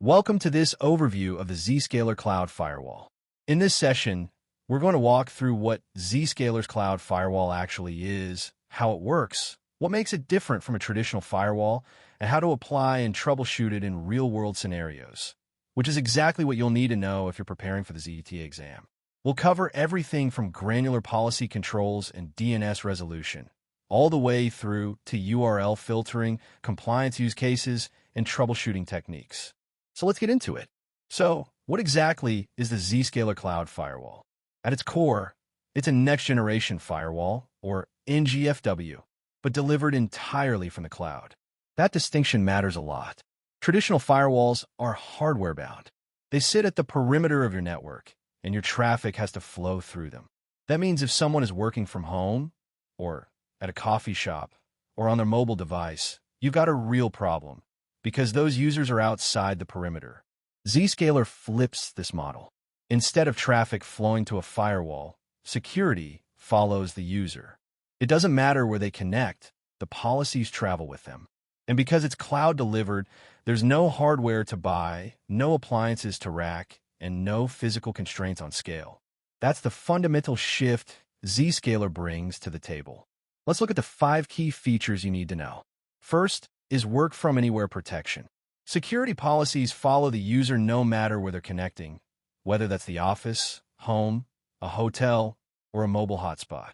Welcome to this overview of the Zscaler Cloud Firewall. In this session, we're going to walk through what Zscaler's Cloud Firewall actually is, how it works, what makes it different from a traditional firewall, and how to apply and troubleshoot it in real-world scenarios, which is exactly what you'll need to know if you're preparing for the ZET exam. We'll cover everything from granular policy controls and DNS resolution, all the way through to URL filtering, compliance use cases, and troubleshooting techniques. So let's get into it. So, what exactly is the Zscaler Cloud Firewall? At its core, it's a next-generation firewall, or NGFW, but delivered entirely from the cloud. That distinction matters a lot. Traditional firewalls are hardware-bound. They sit at the perimeter of your network, and your traffic has to flow through them. That means if someone is working from home, or at a coffee shop, or on their mobile device, you've got a real problem, because those users are outside the perimeter. Zscaler flips this model. Instead of traffic flowing to a firewall, security follows the user. It doesn't matter where they connect, the policies travel with them. And because it's cloud delivered, there's no hardware to buy, no appliances to rack, and no physical constraints on scale. That's the fundamental shift Zscaler brings to the table. Let's look at the 5 key features you need to know. First is work from anywhere protection. Security policies follow the user no matter where they're connecting, whether that's the office, home, a hotel, or a mobile hotspot.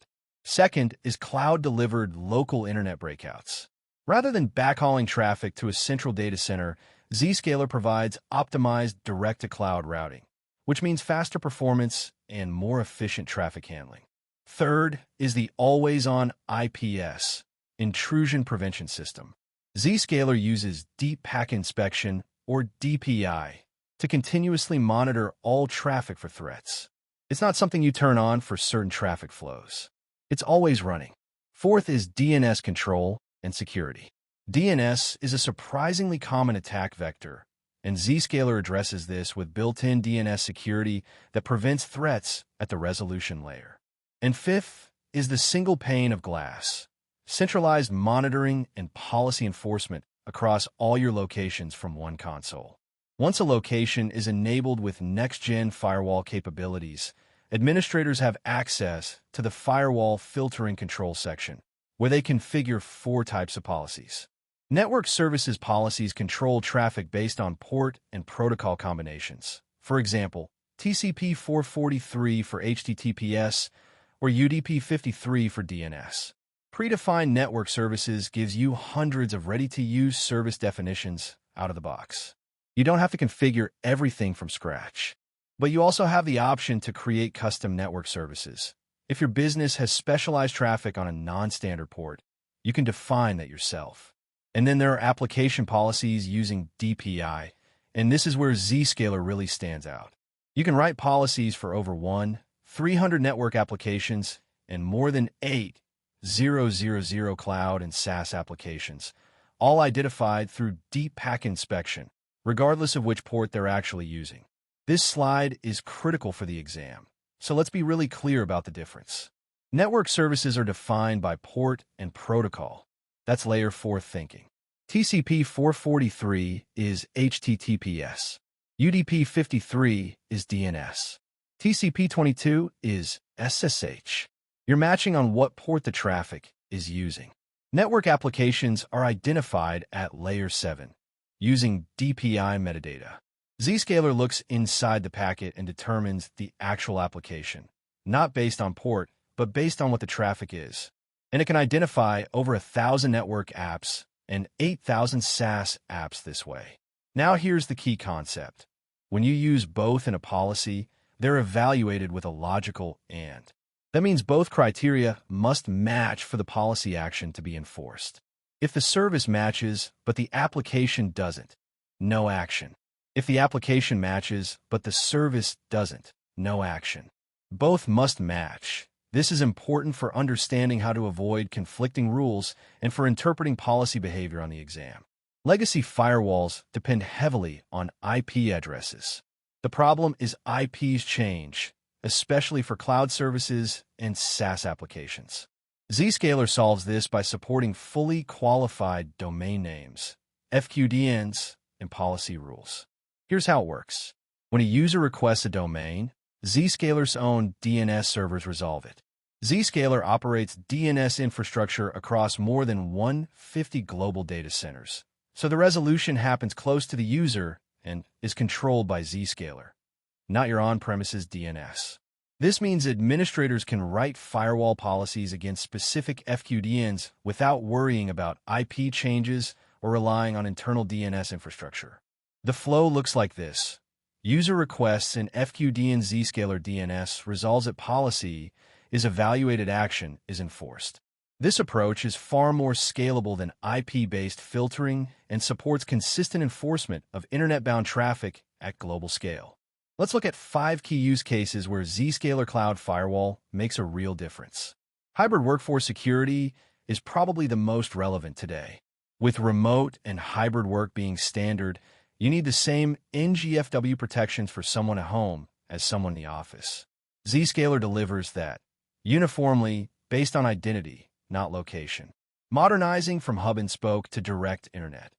Second is cloud-delivered local internet breakouts. Rather than backhauling traffic to a central data center, Zscaler provides optimized direct-to-cloud routing, which means faster performance and more efficient traffic handling. Third is the always-on IPS, intrusion prevention system. Zscaler uses Deep Packet Inspection, or DPI, to continuously monitor all traffic for threats. It's not something you turn on for certain traffic flows. It's always running. Fourth is DNS control and security. DNS is a surprisingly common attack vector, and Zscaler addresses this with built-in DNS security that prevents threats at the resolution layer. And fifth is the single pane of glass. Centralized monitoring and policy enforcement across all your locations from one console. Once a location is enabled with next-gen firewall capabilities, administrators have access to the firewall filtering control section, where they configure 4 types of policies. Network services policies control traffic based on port and protocol combinations. For example, TCP 443 for HTTPS or UDP 53 for DNS. Predefined network services gives you hundreds of ready-to-use service definitions out of the box. You don't have to configure everything from scratch, but you also have the option to create custom network services. If your business has specialized traffic on a non-standard port, you can define that yourself. And then there are application policies using DPI, and this is where Zscaler really stands out. You can write policies for over 300 network applications and more than 8,000 cloud and SaaS applications, all identified through Deep Packet Inspection, regardless of which port they're actually using. This slide is critical for the exam, so let's be really clear about the difference. Network services are defined by port and protocol. That's layer 4 thinking. TCP 443 is HTTPS. UDP 53 is DNS. TCP 22 is SSH. You're matching on what port the traffic is using. Network applications are identified at layer 7, using DPI metadata. Zscaler looks inside the packet and determines the actual application, not based on port, but based on what the traffic is. And it can identify over 1,000 network apps and 8,000 SaaS apps this way. Now here's the key concept. When you use both in a policy, they're evaluated with a logical AND. That means both criteria must match for the policy action to be enforced. If the service matches, but the application doesn't, no action. If the application matches, but the service doesn't, no action. Both must match. This is important for understanding how to avoid conflicting rules and for interpreting policy behavior on the exam. Legacy firewalls depend heavily on IP addresses. The problem is IPs change, especially for cloud services and SaaS applications. Zscaler solves this by supporting fully qualified domain names, FQDNs, and policy rules. Here's how it works. When a user requests a domain, Zscaler's own DNS servers resolve it. Zscaler operates DNS infrastructure across more than 150 global data centers, so the resolution happens close to the user and is controlled by Zscaler, not your on-premises DNS. This means administrators can write firewall policies against specific FQDNs without worrying about IP changes or relying on internal DNS infrastructure. The flow looks like this. User requests an FQDN Zscaler DNS resolves it policy is evaluated action is enforced. This approach is far more scalable than IP-based filtering and supports consistent enforcement of internet-bound traffic at global scale. Let's look at 5 key use cases where Zscaler Cloud Firewall makes a real difference. Hybrid workforce security is probably the most relevant today. With remote and hybrid work being standard, you need the same NGFW protections for someone at home as someone in the office. Zscaler delivers that uniformly based on identity, not location. Modernizing from hub and spoke to direct internet.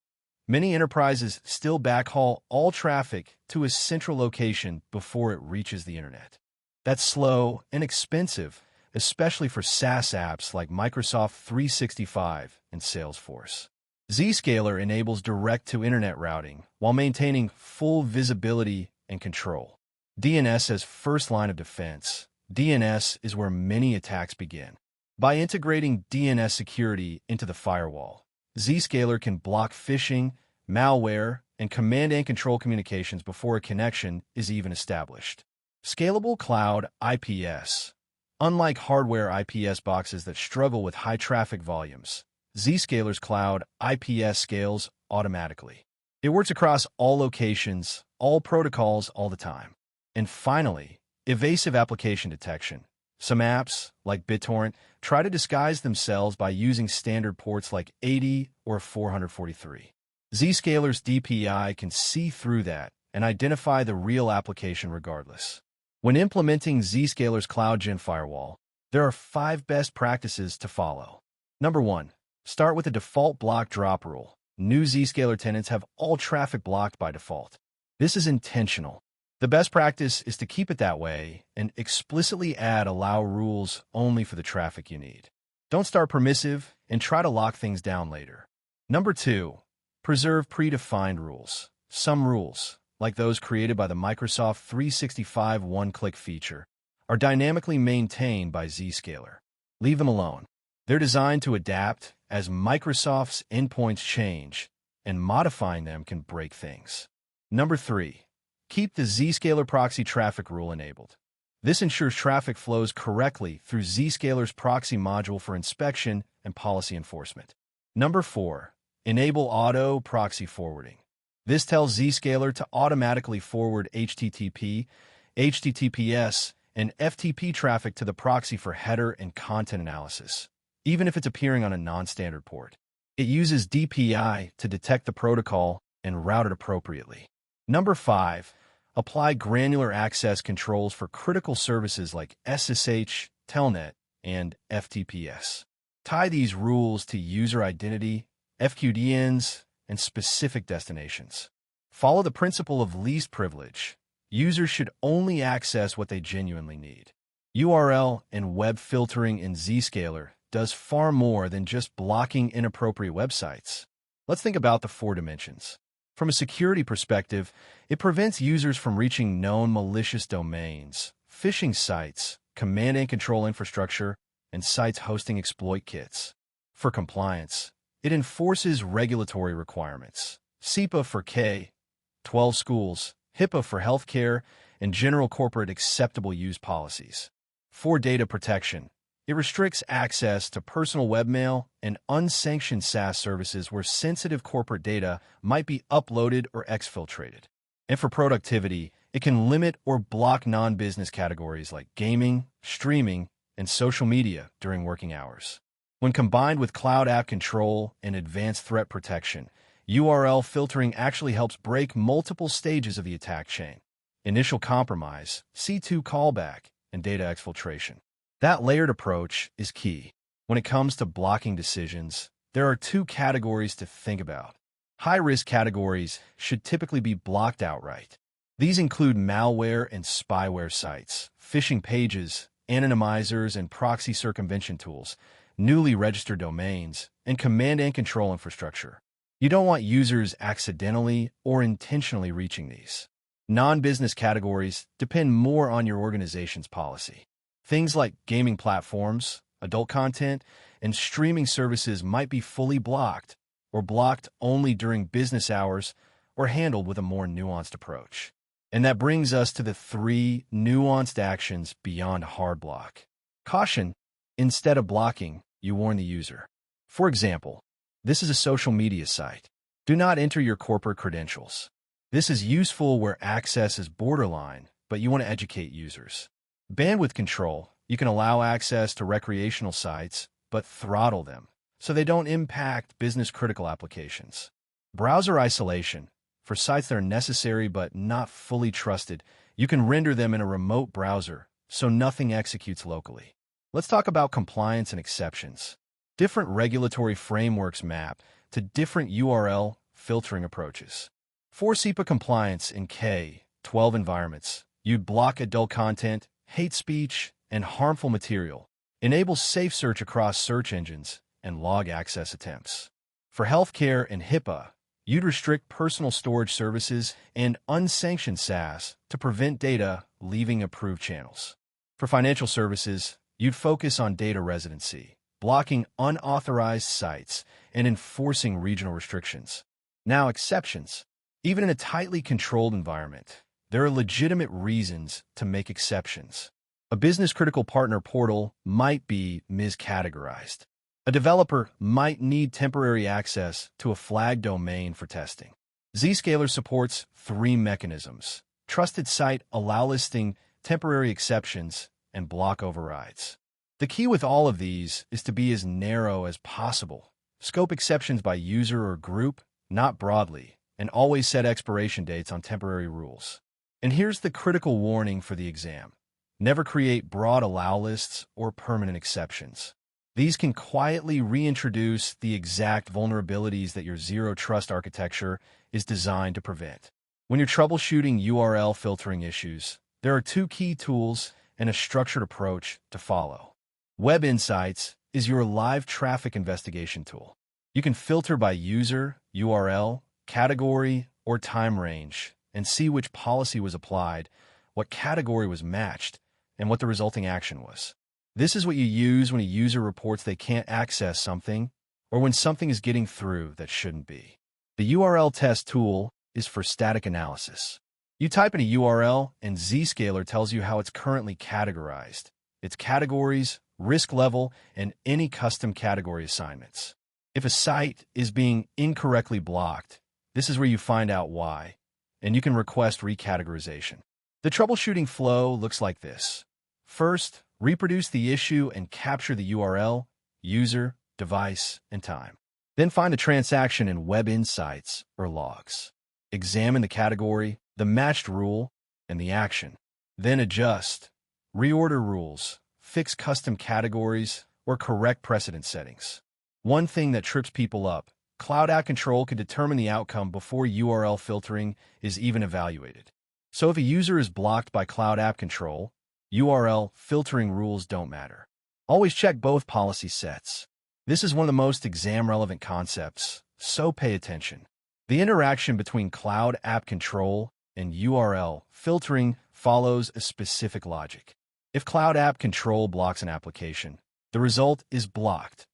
Many enterprises still backhaul all traffic to a central location before it reaches the internet. That's slow and expensive, especially for SaaS apps like Microsoft 365 and Salesforce. Zscaler enables direct-to-internet routing while maintaining full visibility and control. DNS as first line of defense. DNS is where many attacks begin. By integrating DNS security into the firewall, Zscaler can block phishing, malware, and command and control communications before a connection is even established. Scalable cloud IPS. Unlike hardware IPS boxes that struggle with high traffic volumes, Zscaler's cloud IPS scales automatically. It works across all locations, all protocols, all the time. And finally, evasive application detection. Some apps, like BitTorrent, try to disguise themselves by using standard ports like 80 or 443. Zscaler's DPI can see through that and identify the real application regardless. When implementing Zscaler's CloudGen firewall, there are 5 best practices to follow. Number 1. Start with a default block drop rule. New Zscaler tenants have all traffic blocked by default. This is intentional. The best practice is to keep it that way and explicitly add allow rules only for the traffic you need. Don't start permissive and try to lock things down later. Number 2. Preserve predefined rules. Some rules, like those created by the Microsoft 365 one-click feature, are dynamically maintained by Zscaler. Leave them alone. They're designed to adapt as Microsoft's endpoints change, and modifying them can break things. Number 3. Keep the Zscaler proxy traffic rule enabled. This ensures traffic flows correctly through Zscaler's proxy module for inspection and policy enforcement. Number 4. Enable auto proxy forwarding. This tells Zscaler to automatically forward HTTP, HTTPS, and FTP traffic to the proxy for header and content analysis, even if it's appearing on a non-standard port. It uses DPI to detect the protocol and route it appropriately. Number 5. Apply granular access controls for critical services like SSH, Telnet, and FTPS. Tie these rules to user identity, FQDNs, and specific destinations. Follow the principle of least privilege. Users should only access what they genuinely need. URL and web filtering in Zscaler does far more than just blocking inappropriate websites. Let's think about the 4 dimensions. From a security perspective, it prevents users from reaching known malicious domains, phishing sites, command and control infrastructure, and sites hosting exploit kits. For compliance, it enforces regulatory requirements. SEPA for K-12 schools, HIPAA for healthcare, and general corporate acceptable use policies. For data protection, it restricts access to personal webmail and unsanctioned SaaS services where sensitive corporate data might be uploaded or exfiltrated. And for productivity, it can limit or block non-business categories like gaming, streaming, and social media during working hours. When combined with cloud app control and advanced threat protection, URL filtering actually helps break multiple stages of the attack chain: initial compromise, C2 callback, and data exfiltration. That layered approach is key. When it comes to blocking decisions, there are 2 categories to think about: High-risk categories should typically be blocked outright. These include malware and spyware sites, phishing pages, anonymizers and proxy circumvention tools, newly registered domains, and command and control infrastructure. You don't want users accidentally or intentionally reaching these. Non-business categories depend more on your organization's policy. Things like gaming platforms, adult content, and streaming services might be fully blocked or blocked only during business hours or handled with a more nuanced approach. And that brings us to the 3 nuanced actions beyond hard block. Caution: instead of blocking, you warn the user. For example, this is a social media site. Do not enter your corporate credentials. This is useful where access is borderline, but you want to educate users. Bandwidth control: you can allow access to recreational sites, but throttle them so they don't impact business-critical applications. Browser isolation: for sites that are necessary but not fully trusted, you can render them in a remote browser so nothing executes locally. Let's talk about compliance and exceptions. Different regulatory frameworks map to different URL filtering approaches. For SEPA compliance in K-12 environments, you'd block adult content, hate speech, and harmful material, enable safe search across search engines, and log access attempts. For healthcare and HIPAA, you'd restrict personal storage services and unsanctioned SaaS to prevent data leaving approved channels. For financial services, you'd focus on data residency, blocking unauthorized sites, and enforcing regional restrictions. Now, exceptions. Even in a tightly controlled environment, there are legitimate reasons to make exceptions. A business-critical partner portal might be miscategorized. A developer might need temporary access to a flagged domain for testing. Zscaler supports 3 mechanisms: trusted site allow listing, temporary exceptions, and block overrides. The key with all of these is to be as narrow as possible. Scope exceptions by user or group, not broadly, and always set expiration dates on temporary rules. And here's the critical warning for the exam: never create broad allow lists or permanent exceptions. These can quietly reintroduce the exact vulnerabilities that your zero-trust architecture is designed to prevent. When you're troubleshooting URL filtering issues, there are 2 key tools and a structured approach to follow. Web Insights is your live traffic investigation tool. You can filter by user, URL, category, or time range and see which policy was applied, what category was matched, and what the resulting action was. This is what you use when a user reports they can't access something or when something is getting through that shouldn't be. The URL test tool is for static analysis. You type in a URL and Zscaler tells you how it's currently categorized, its categories, risk level, and any custom category assignments. If a site is being incorrectly blocked, this is where you find out why, and you can request recategorization. The troubleshooting flow looks like this. First, reproduce the issue and capture the URL, user, device, and time. Then find the transaction in Web Insights or logs. Examine the category, the matched rule, and the action. Then adjust, reorder rules, fix custom categories, or correct precedent settings. One thing that trips people up: Cloud App Control can determine the outcome before URL filtering is even evaluated. So if a user is blocked by Cloud App Control, URL filtering rules don't matter. Always check both policy sets. This is one of the most exam-relevant concepts, so pay attention. The interaction between Cloud App Control and URL filtering follows a specific logic. If Cloud App Control blocks an application, the result is blocked,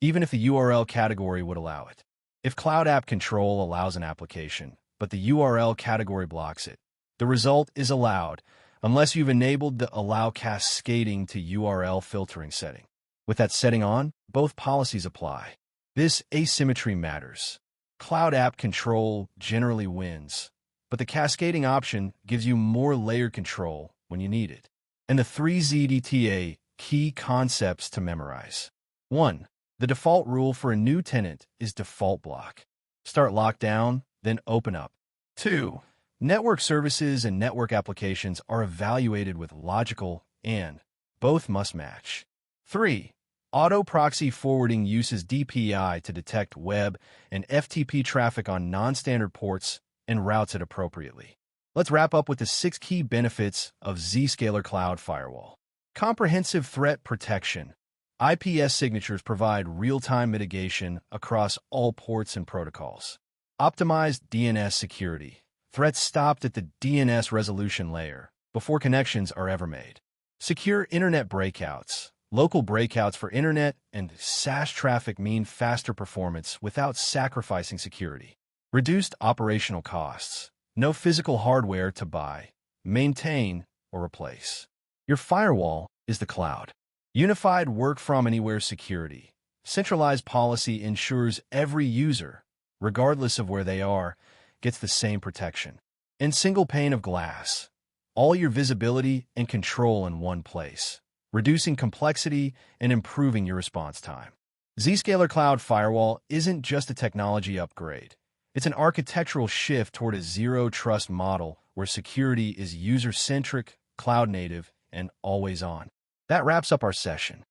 even if the URL category would allow it. If Cloud App Control allows an application, but the URL category blocks it, the result is allowed, unless you've enabled the Allow Cascading to URL filtering setting. With that setting on, both policies apply. This asymmetry matters. Cloud App Control generally wins, but the cascading option gives you more layered control when you need it. And the 3 ZDTA key concepts to memorize. 1. The default rule for a new tenant is default block. Start lockdown, then open up. 2. Network services and network applications are evaluated with logical and both must match. 3. Auto proxy forwarding uses DPI to detect web and FTP traffic on non-standard ports and routes it appropriately. Let's wrap up with the 6 key benefits of Zscaler Cloud Firewall. Comprehensive threat protection. IPS signatures provide real-time mitigation across all ports and protocols. Optimized DNS security. Threats stopped at the DNS resolution layer before connections are ever made. Secure internet breakouts. Local breakouts for internet and SaaS traffic mean faster performance without sacrificing security. Reduced operational costs. No physical hardware to buy, maintain, or replace. Your firewall is the cloud. Unified work-from-anywhere security. Centralized policy ensures every user, regardless of where they are, gets the same protection. And single pane of glass. All your visibility and control in one place, reducing complexity and improving your response time. Zscaler Cloud Firewall isn't just a technology upgrade. It's an architectural shift toward a zero-trust model where security is user-centric, cloud-native, and always on. That wraps up our session.